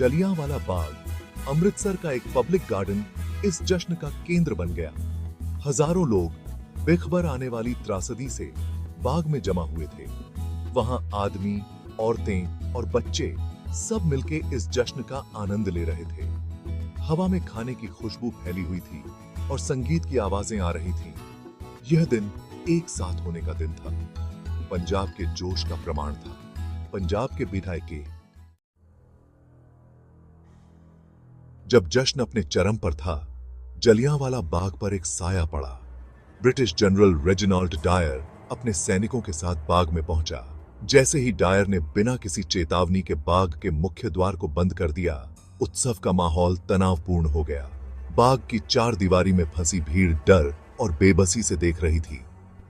जलियांवाला बाग, अमृतसर का एक public garden इस जश्न का केंद्र बन गया। हजारों लोग बेखबर आने वाली त्रासदी से बाग में जमा हुए थे। वहां आदमी, औरतें और बच्चे सब मिलके इस जश्न का आनंद ले रहे थे। हवा में खाने की खुशबू फैली हुई थी और संगीत की आवाजें आ रही थीं। यह दिन एक साथ होने का दिन था। पंजाब के जोश का प्रमाण था। पंजाब के विधायक के जब जश्न अपने चरम पर था, जलियांवाला बाग पर एक साया पड़ा। ब्रिटिश जनरल रेजिनाल्ड डायर अपने सैनिकों के साथ बाग में पहुंचा। जैसे ही डायर ने बिना किसी चेतावनी के बाग के मुख्य द्वार को बंद कर दिया, उत्सव का माहौल तनावपूर्ण हो गया। बाग की चार दीवारी में फंसी भीड़ डर और बेबसी से देख रही थी,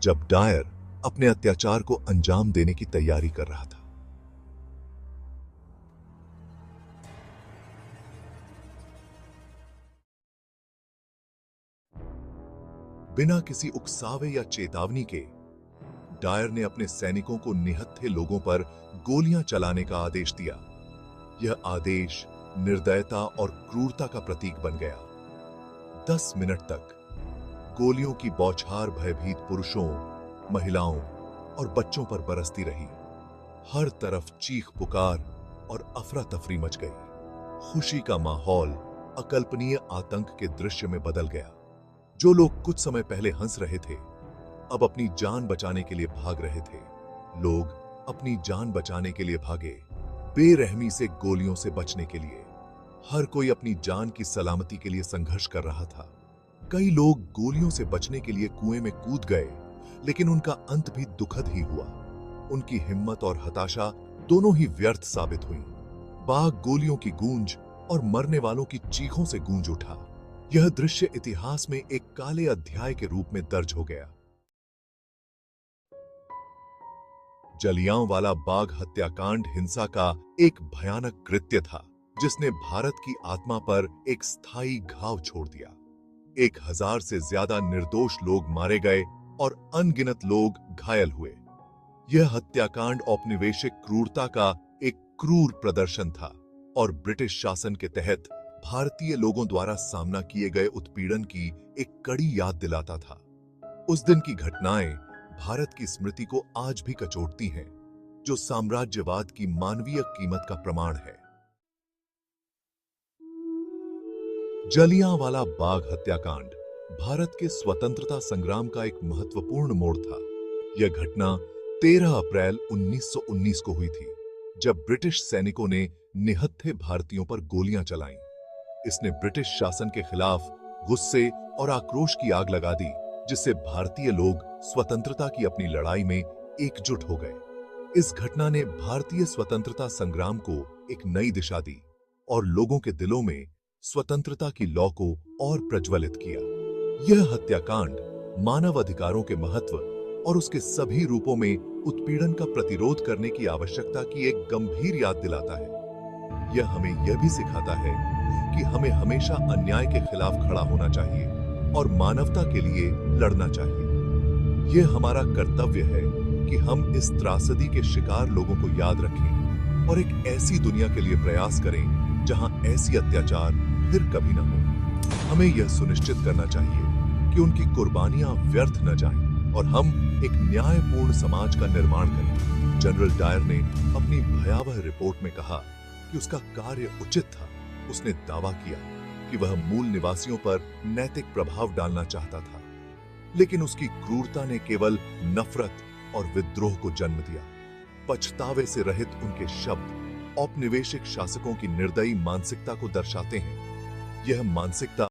जब डायर अपने अत्याचार को अंजाम देने की तैयारी कर रहा था। बिना किसी उकसावे या चेतावनी के डायर ने अपने सैनिकों को निहत्थे लोगों पर गोलियां चलाने का आदेश दिया। यह आदेश निर्दयता और क्रूरता का प्रतीक बन गया। 10 मिनट तक गोलियों की बौछार भयभीत पुरुषों, महिलाओं और बच्चों पर बरसती रही। हर तरफ चीख पुकार और अफरा तफरी मच गई। खुशी का माहौल अकल्पनीय आतंक के दृश्य में बदल गया। जो लोग कुछ समय पहले हंस रहे थे, अब अपनी जान बचाने के लिए भाग रहे थे। लोग अपनी जान बचाने के लिए भागे, बेरहमी से गोलियों से बचने के लिए। हर कोई अपनी जान की सलामती के लिए संघर्ष कर रहा था। कई लोग गोलियों से बचने के लिए कुएं में कूद गए, लेकिन उनका अंत भी दुखद ही हुआ। उनकी हिम्मत और हताशा दोनों ही व्यर्थ साबित हुई। बाग गोलियों की गूंज और मरने वालों की चीखों से गूंज उठा। यह दृश्य इतिहास में एक काले अध्याय के रूप में दर्ज हो गया। जलियांवाला बाग हत्याकांड हिंसा का एक भयानक कृत्य था, जिसने भारत की आत्मा पर एक स्थायी घाव छोड़ दिया। 1000 से ज्यादा निर्दोष लोग मारे गए और अनगिनत लोग घायल हुए। यह हत्याकांड औपनिवेशिक क्रूरता का एक क्रूर प्रदर्शन था और ब्रिटिश शासन के तहत भारतीय लोगों द्वारा सामना किए गए उत्पीड़न की एक कड़ी याद दिलाता था। उस दिन की घटनाएं भारत की स्मृति को आज भी कचोटती हैं, जो साम्राज्यवाद की मानवीय कीमत का प्रमाण है। जलियांवाला बाग हत्याकांड भारत के स्वतंत्रता संग्राम का एक महत्वपूर्ण मोड़ था। यह घटना 13 अप्रैल 1919 को हुई थी, जब ब्रिटिश सैनिकों ने निहत्थे भारतीयों पर गोलियां चलाईं। इसने ब्रिटिश शासन के खिलाफ गुस्से और आक्रोश की आग लगा दी, जिससे भारतीय लोग स्वतंत्रता की अपनी लड़ाई में एकजुट हो गए। इस घटना ने भारतीय स्वतंत्रता संग्राम को एक नई दिशा दी और लोगों के दिलों में स्वतंत्रता की लौ को और प्रज्वलित किया। यह हत्याकांड मानव अधिकारों के महत्व और उसके सभी रूपों में उत्पीड़न का प्रतिरोध करने की आवश्यकता की एक गंभीर याद दिलाता है। यह हमें यह भी सिखाता है कि हमें हमेशा अन्याय के खिलाफ खड़ा होना चाहिए और मानवता के लिए लड़ना चाहिए। यह हमारा कर्तव्य है कि हम इस त्रासदी के शिकार लोगों को याद रखें और एक ऐसी दुनिया के लिए प्रयास करें जहां ऐसी अत्याचार फिर कभी न हो। हमें यह सुनिश्चित करना चाहिए कि उनकी कुर्बानियां व्यर्थ न जाएं और हम एक न्यायपूर्ण समाज का निर्माण करें। जनरल डायर ने अपनी भयावह रिपोर्ट में कहा कि उसका कार्य उचित था। उसने दावा किया कि वह मूल निवासियों पर नैतिक प्रभाव डालना चाहता था, लेकिन उसकी क्रूरता ने केवल नफरत और विद्रोह को जन्म दिया। पछतावे से रहित उनके शब्द औपनिवेशिक शासकों की निर्दयी मानसिकता को दर्शाते हैं। यह मानसिकता